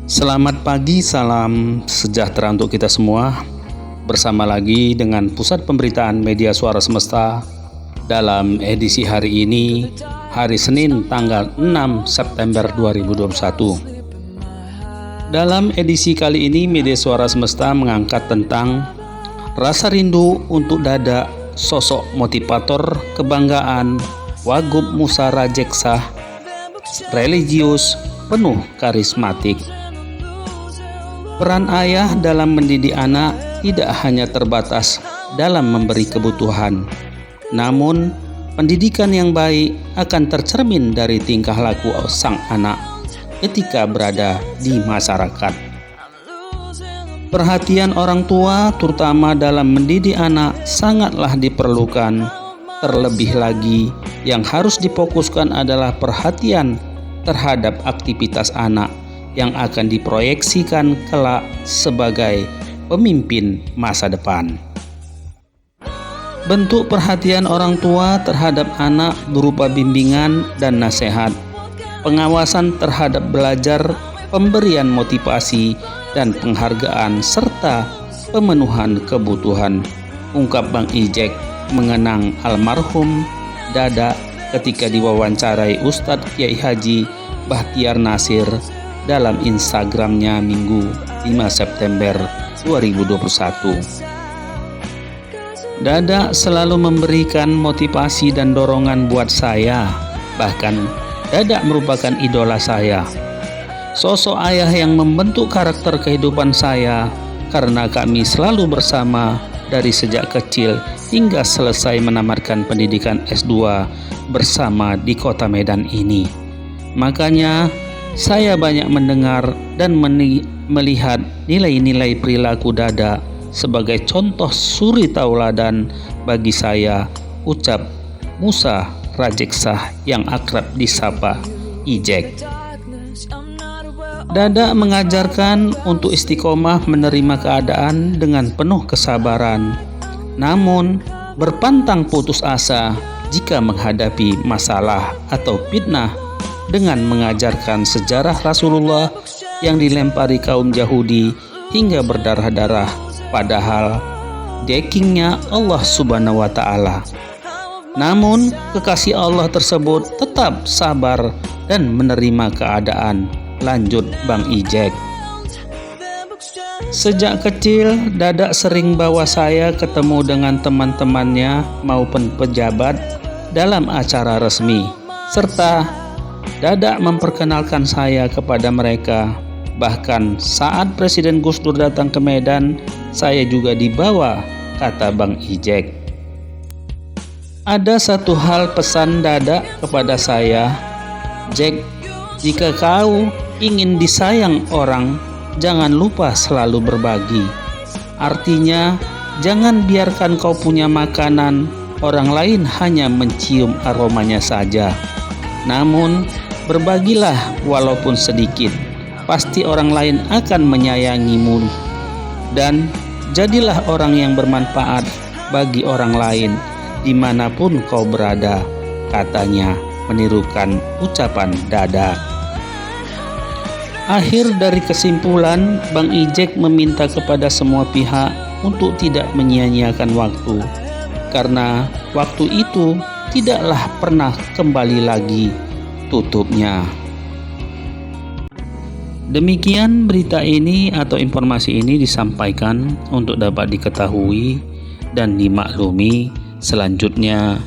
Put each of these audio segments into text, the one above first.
Selamat pagi, salam sejahtera untuk kita semua. Bersama lagi dengan Pusat Pemberitaan Media Suara Semesta dalam edisi hari ini, hari Senin tanggal 6 September 2021. Dalam edisi kali ini, Media Suara Semesta mengangkat tentang rasa rindu untuk Dada, sosok motivator, kebanggaan, Wagub Musa Rajeksah, religius, penuh karismatik. Peran ayah dalam mendidik anak tidak hanya terbatas dalam memberi kebutuhan, namun pendidikan yang baik akan tercermin dari tingkah laku sang anak ketika berada di masyarakat. Perhatian orang tua, terutama dalam mendidik anak, sangatlah diperlukan. Terlebih lagi, yang harus difokuskan adalah perhatian terhadap aktivitas anak yang akan diproyeksikan kelak sebagai pemimpin masa depan. Bentuk perhatian orang tua terhadap anak berupa bimbingan dan nasihat, pengawasan terhadap belajar, pemberian motivasi dan penghargaan, serta pemenuhan kebutuhan. Ungkap Bang Ijek mengenang almarhum Dada ketika diwawancarai Ustadz Kiai Haji Bahtiar Nasir dalam Instagramnya Minggu 5 September 2021. Dada selalu memberikan motivasi dan dorongan buat saya. Bahkan Dada merupakan idola saya. Sosok ayah yang membentuk karakter kehidupan saya karena kami selalu bersama dari sejak kecil hingga selesai menamatkan pendidikan S2 bersama di kota Medan ini. Makanya saya banyak mendengar dan melihat nilai-nilai perilaku Dada sebagai contoh suri tauladan bagi saya, ucap Musa Rajeksah yang akrab disapa Ijek. Dada mengajarkan untuk istiqomah menerima keadaan dengan penuh kesabaran, namun berpantang putus asa jika menghadapi masalah atau fitnah, dengan mengajarkan sejarah Rasulullah yang dilempari kaum Yahudi hingga berdarah-darah, padahal backingnya Allah Subhanahu wa Ta'ala. Namun kekasih Allah tersebut tetap sabar dan menerima keadaan. Lanjut Bang Ijek. Sejak kecil, Dada sering bawa saya ketemu dengan teman-temannya maupun pejabat dalam acara resmi, serta Dada memperkenalkan saya kepada mereka. Bahkan saat Presiden Gus Dur datang ke Medan, saya juga dibawa, kata Bang Ijek. Ada satu hal pesan Dada kepada saya, Jack, jika kau ingin disayang orang, jangan lupa selalu berbagi. Artinya, jangan biarkan kau punya makanan, orang lain hanya mencium aromanya saja. Namun, berbagilah walaupun sedikit, pasti orang lain akan menyayangimu. Dan jadilah orang yang bermanfaat bagi orang lain dimanapun kau berada, katanya menirukan ucapan Dada. Akhir dari kesimpulan, Bang Ijek meminta kepada semua pihak untuk tidak menyia-nyiakan waktu, karena waktu itu tidaklah pernah kembali lagi, tutupnya. Demikian berita ini atau informasi ini disampaikan untuk dapat diketahui dan dimaklumi. Selanjutnya,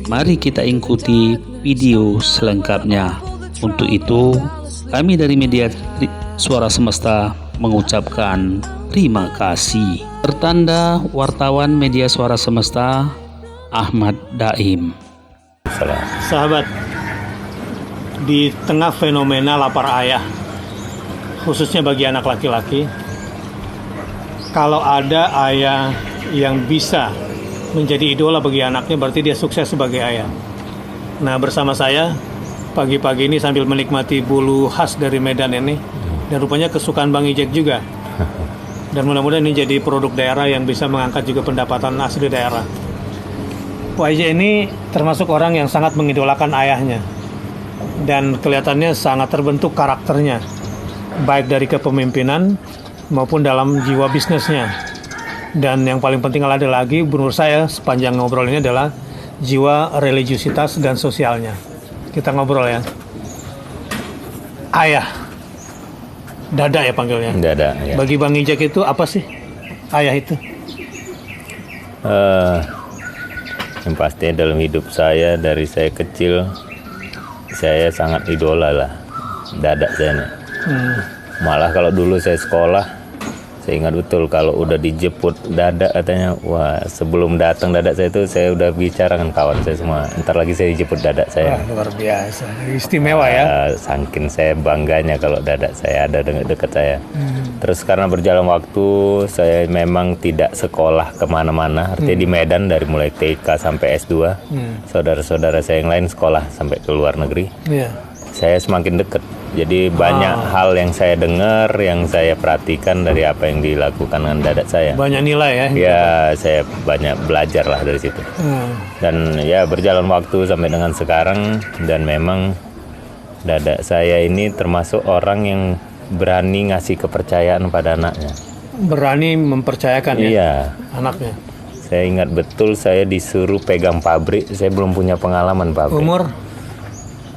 mari kita ikuti video selengkapnya. Untuk itu, kami dari Media Suara Semesta mengucapkan terima kasih. Pertanda wartawan Media Suara Semesta, Ahmad Daim. Sahabat, di tengah fenomena lapar ayah, khususnya bagi anak laki-laki, kalau ada ayah yang bisa menjadi idola bagi anaknya, berarti dia sukses sebagai ayah. Nah, bersama saya pagi-pagi ini sambil menikmati bulu khas dari Medan ini, dan rupanya kesukaan Bang Ijek juga. Dan mudah-mudahan ini jadi produk daerah yang bisa mengangkat juga pendapatan asli daerah. Pak Ijek ini termasuk orang yang sangat mengidolakan ayahnya, dan kelihatannya sangat terbentuk karakternya. baik dari kepemimpinan maupun dalam jiwa bisnisnya. Dan yang paling penting ada lagi menurut saya sepanjang ngobrol ini adalah jiwa religiusitas dan sosialnya. Kita ngobrol ya. Ayah, Dada ya panggilnya. Dada, ya. Bagi Bang Ijek itu apa sih ayah itu? Yang pasti dalam hidup saya dari saya kecil, saya sangat idola lah Dada saya nih. Malah kalau dulu saya sekolah, saya ingat betul kalau udah dijemput Dada katanya, wah sebelum datang Dada saya itu saya udah bicara dengan kawan saya semua, ntar lagi saya dijemput Dada saya. Luar biasa, istimewa ya. Saking saya bangganya kalau Dada saya ada dekat saya. Terus karena berjalan waktu saya memang tidak sekolah kemana-mana, artinya di Medan dari mulai TK sampai S2. Saudara-saudara saya yang lain sekolah sampai ke luar negeri. Iya. Saya semakin dekat. Jadi banyak hal yang saya dengar, yang saya perhatikan dari apa yang dilakukan dengan Dada saya. Banyak nilai ya. Ya, saya banyak belajar lah dari situ. Dan ya berjalan waktu sampai dengan sekarang, dan memang Dada saya ini termasuk orang yang berani ngasih kepercayaan pada anaknya. Berani mempercayakan ya Iya. anaknya. Saya ingat betul saya disuruh pegang pabrik, saya belum punya pengalaman pabrik. Umur?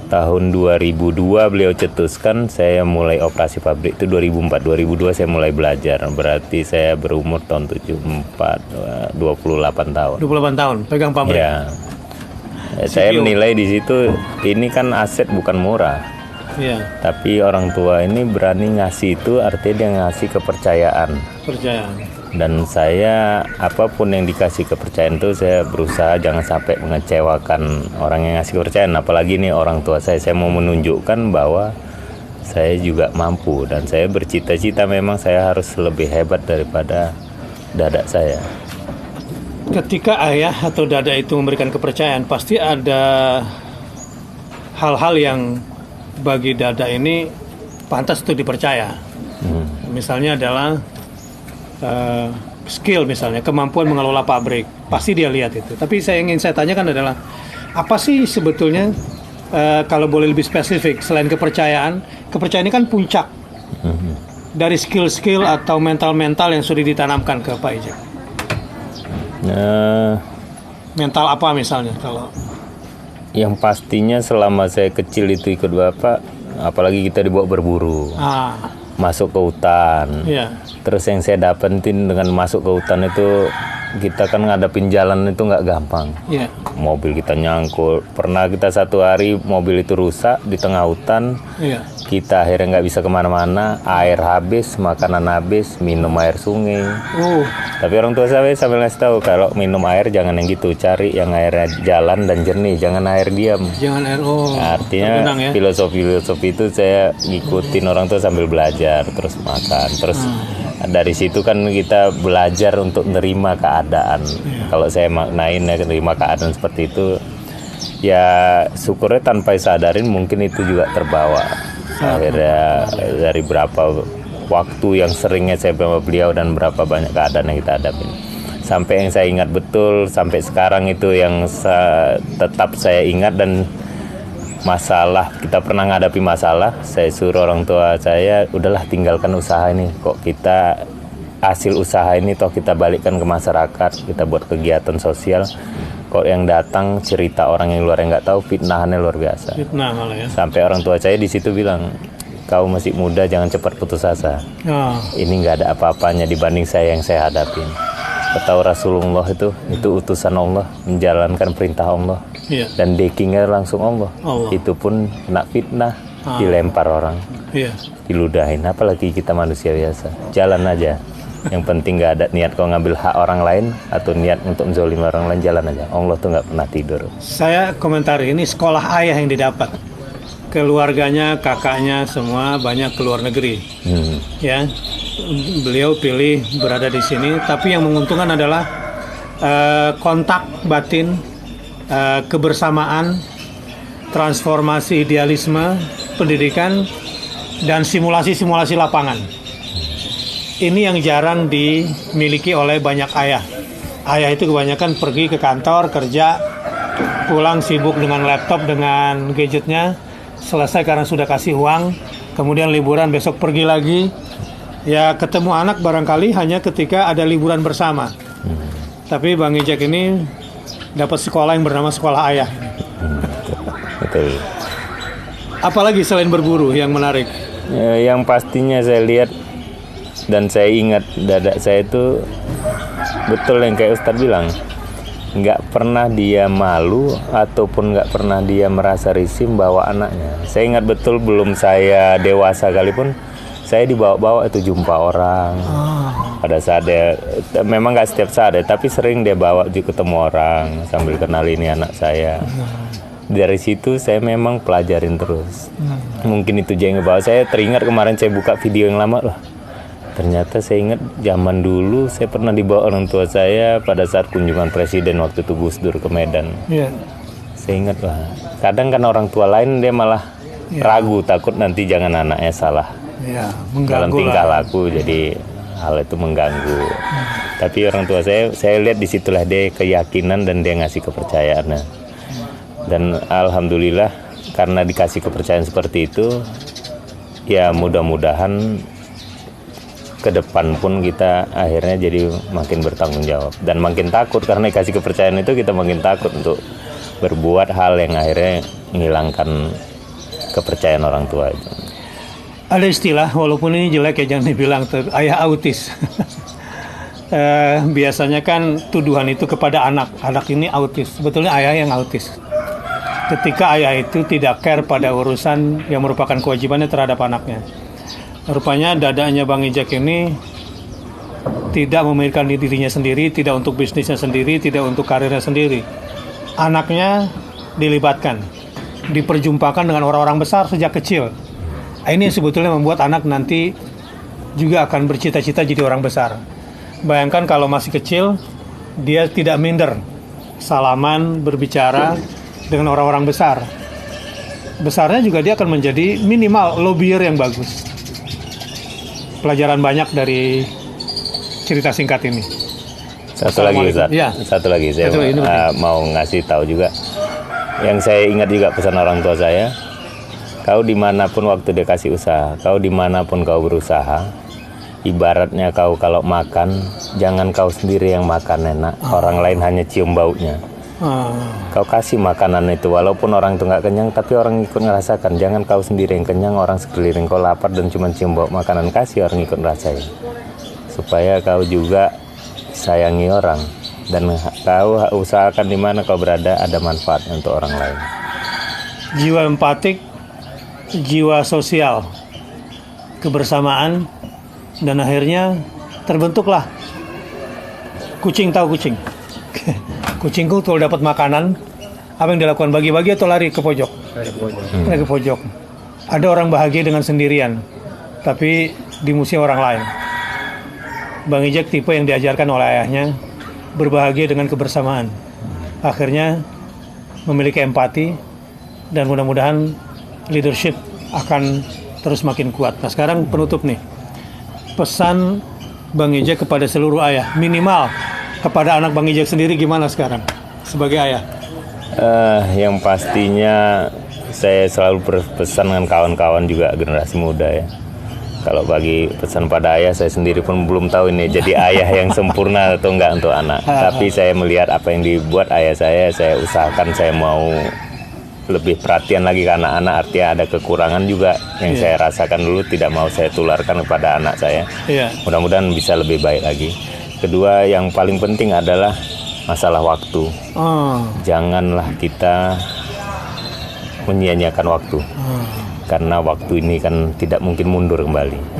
Tahun 2002 beliau cetuskan, saya mulai operasi pabrik itu 2004. 2002 saya mulai belajar. Berarti saya berumur tahun 74, 28 tahun. 28 tahun pegang pabrik. Ya. Saya menilai di situ ini kan aset bukan murah. Iya. Tapi orang tua ini berani ngasih itu, artinya dia ngasih kepercayaan. Percayaan. Dan saya apapun yang dikasih kepercayaan itu saya berusaha jangan sampai mengecewakan orang yang ngasih kepercayaan. Apalagi nih orang tua saya mau menunjukkan bahwa saya juga mampu. Dan saya bercita-cita memang saya harus lebih hebat daripada Dada saya. Ketika ayah atau Dada itu memberikan kepercayaan, pasti ada hal-hal yang bagi Dada ini pantas untuk dipercaya. Misalnya adalah skill, misalnya kemampuan mengelola pabrik, pasti dia lihat itu. Tapi ingin saya tanyakan adalah apa sih sebetulnya, kalau boleh lebih spesifik, selain kepercayaan ini kan puncak dari skill-skill atau mental-mental yang sudah ditanamkan ke Pak Ijek. Mental apa misalnya kalau? Yang pastinya selama saya kecil itu ikut bapak, apalagi kita dibawa berburu, masuk ke hutan. Iya. Terus yang saya dapetin dengan masuk ke hutan itu, kita kan ngadapin jalan itu nggak gampang. Iya. Mobil kita nyangkut. Pernah kita satu hari mobil itu rusak di tengah hutan. Iya. Kita akhirnya nggak bisa kemana-mana. Air habis, makanan habis, minum air sungai. Tapi orang tua saya sambil ngasih tahu kalau minum air jangan yang gitu, cari yang airnya jalan dan jernih, jangan air diam. Jangan air. Artinya ya? filosofi itu saya ngikutin orang tua sambil belajar, terus makan, terus dari situ kan kita belajar untuk nerima keadaan. Kalau saya maknain ya, nerima keadaan seperti itu, ya syukurnya tanpa sadarin mungkin itu juga terbawa. Akhirnya dari berapa waktu yang seringnya saya bersama beliau dan berapa banyak keadaan yang kita hadapi, sampai yang saya ingat betul sampai sekarang itu yang tetap saya ingat. Dan masalah, kita pernah menghadapi masalah, saya suruh orang tua saya, udahlah tinggalkan usaha ini, kok kita hasil usaha ini toh kita balikkan ke masyarakat, kita buat kegiatan sosial. Kok yang datang cerita orang yang luar yang nggak tahu, fitnahannya luar biasa. Fitnah malah ya. Sampai orang tua saya di situ bilang, kau masih muda, jangan cepat putus asa. Ini nggak ada apa-apanya dibanding saya yang saya hadapin. Tahu Rasulullah itu utusan Allah, menjalankan perintah Allah. Iya. Dan dekingnya langsung Allah. Itu pun kena fitnah, dilempar orang, diludahin. Apalagi kita manusia biasa, jalan aja. Yang penting nggak ada niat kau ngambil hak orang lain atau niat untuk menzolimi orang lain, jalan aja. Allah tuh nggak pernah tidur. Saya komentari ini sekolah ayah yang didapat, keluarganya, kakaknya semua banyak keluar negeri. Ya, beliau pilih berada di sini. Tapi yang menguntungkan adalah kontak batin, kebersamaan, transformasi idealisme, pendidikan, dan simulasi-simulasi lapangan. Ini yang jarang dimiliki oleh banyak ayah. Ayah itu kebanyakan pergi ke kantor, kerja, pulang sibuk dengan laptop, dengan gadgetnya, selesai karena sudah kasih uang, kemudian liburan besok pergi lagi. Ya ketemu anak barangkali hanya ketika ada liburan bersama. Tapi Bang Ijek ini dapat sekolah yang bernama sekolah ayah. Betul. Apalagi selain berburu yang menarik? Yang pastinya saya lihat dan saya ingat dada saya itu betul yang kayak Ustadz bilang, nggak pernah dia malu ataupun nggak pernah dia merasa risih bawa anaknya. Saya ingat betul belum saya dewasa sekalipun saya dibawa-bawa itu jumpa orang. Pada saat dia, memang nggak setiap saat ya, tapi sering dia bawa ketemu orang sambil kenal ini anak saya. Dari situ saya memang pelajarin terus. Mungkin itu yang ngebawa saya. Teringat kemarin saya buka video yang lama loh. Ternyata saya ingat zaman dulu saya pernah dibawa orang tua saya pada saat kunjungan presiden waktu itu Gus Dur ke Medan. Saya ingat lah. Kadang kan orang tua lain dia malah ragu, takut nanti jangan anaknya salah dalam tingkah laku, jadi hal itu mengganggu. Tapi orang tua saya lihat disitulah dia keyakinan dan dia ngasih kepercayaannya. Dan alhamdulillah karena dikasih kepercayaan seperti itu, ya mudah-mudahan ke depan pun kita akhirnya jadi makin bertanggung jawab dan makin takut. Karena dikasih kepercayaan itu kita makin takut untuk berbuat hal yang akhirnya menghilangkan kepercayaan orang tua itu. Ada istilah, walaupun ini jelek ya jangan dibilang ayah autis. Biasanya kan tuduhan itu kepada anak ini autis. Sebetulnya ayah yang autis. Ketika ayah itu tidak care pada urusan yang merupakan kewajibannya terhadap anaknya. Rupanya dadanya Bang Ijek ini tidak memikirkan dirinya sendiri, tidak untuk bisnisnya sendiri, tidak untuk karirnya sendiri. Anaknya dilibatkan, diperjumpakan dengan orang-orang besar sejak kecil. Ini yang sebetulnya membuat anak nanti juga akan bercita-cita jadi orang besar. Bayangkan kalau masih kecil, dia tidak minder salaman, berbicara dengan orang-orang besar. Besarnya juga dia akan menjadi minimal lobyer yang bagus. Pelajaran banyak dari cerita singkat ini. Satu lagi Ustaz. Ya. Satu lagi saya mau ngasih tahu juga. Yang saya ingat juga pesan orang tua saya, kau dimanapun waktu dia kasih usaha, kau dimanapun kau berusaha, ibaratnya kau kalau makan, jangan kau sendiri yang makan enak, orang lain hanya cium baunya. Kau kasih makanan itu, walaupun orang itu nggak kenyang, tapi orang ikut ngerasakan. Jangan kau sendiri yang kenyang, orang sekeliling kau lapar dan cuma cium bau makanan, kasih orang ikut ngerasain. Supaya kau juga sayangi orang dan kau usahakan di mana kau berada ada manfaat untuk orang lain. Jiwa empatik, jiwa sosial, kebersamaan, dan akhirnya terbentuklah kucing tahu kucing. Kucingku kalau dapat makanan, apa yang dilakukan? Bagi-bagi atau lari ke pojok? Lari ke pojok. Ada orang bahagia dengan sendirian, tapi di musim orang lain. Bang Ijek tipe yang diajarkan oleh ayahnya, berbahagia dengan kebersamaan. Akhirnya memiliki empati, dan mudah-mudahan leadership akan terus makin kuat. Nah sekarang penutup nih, pesan Bang Ijek kepada seluruh ayah, minimal kepada anak Bang Ijek sendiri gimana sekarang sebagai ayah? Yang pastinya saya selalu berpesan dengan kawan-kawan juga generasi muda ya. Kalau bagi pesan pada ayah, saya sendiri pun belum tahu ini jadi ayah yang sempurna atau enggak untuk anak. Tapi saya melihat apa yang dibuat ayah saya usahakan saya mau lebih perhatian lagi ke anak-anak. Artinya ada kekurangan juga yang saya rasakan dulu, tidak mau saya tularkan kepada anak saya. Mudah-mudahan bisa lebih baik lagi. Kedua, yang paling penting adalah masalah waktu. Janganlah kita menyia-nyiakan waktu. Karena waktu ini kan tidak mungkin mundur kembali.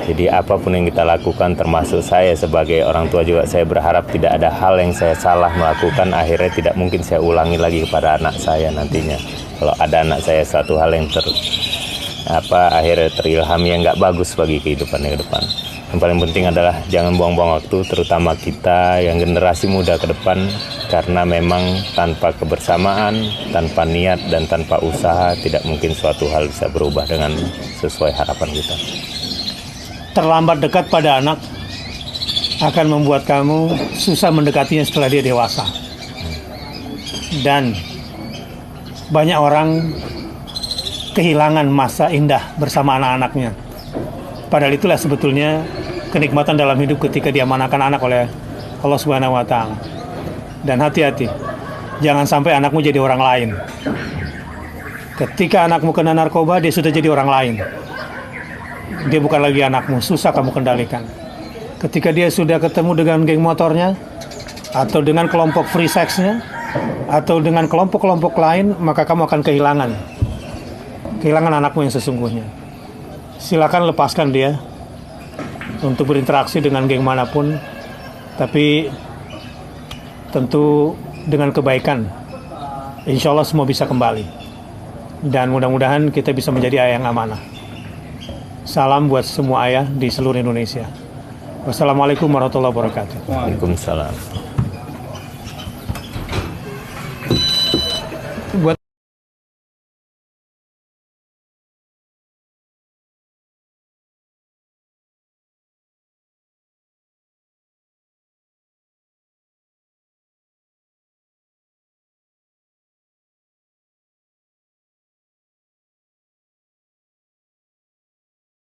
Jadi apapun yang kita lakukan, termasuk saya sebagai orang tua juga, saya berharap tidak ada hal yang saya salah melakukan, akhirnya tidak mungkin saya ulangi lagi kepada anak saya nantinya. Kalau ada anak saya satu hal yang akhirnya terilham yang nggak bagus bagi kehidupannya ke depan. Yang paling penting adalah jangan buang-buang waktu, terutama kita yang generasi muda ke depan, karena memang tanpa kebersamaan, tanpa niat, dan tanpa usaha, tidak mungkin suatu hal bisa berubah dengan sesuai harapan kita. Terlambat dekat pada anak akan membuat kamu susah mendekatinya setelah dia dewasa. Dan banyak orang kehilangan masa indah bersama anak-anaknya. Padahal itulah sebetulnya kenikmatan dalam hidup ketika diamanahkan anak oleh Allah Subhanahu wa Ta'ala. Dan hati-hati, jangan sampai anakmu jadi orang lain. Ketika anakmu kena narkoba, dia sudah jadi orang lain. Dia bukan lagi anakmu, susah kamu kendalikan. Ketika dia sudah ketemu dengan geng motornya, atau dengan kelompok free sex-nya, atau dengan kelompok-kelompok lain, maka kamu akan kehilangan anakmu yang sesungguhnya. Silakan lepaskan dia untuk berinteraksi dengan geng manapun, tapi tentu dengan kebaikan. Insya Allah semua bisa kembali. Dan mudah-mudahan kita bisa menjadi ayah yang amanah. Salam buat semua ayah di seluruh Indonesia. Wassalamualaikum warahmatullahi wabarakatuh. Waalaikumsalam.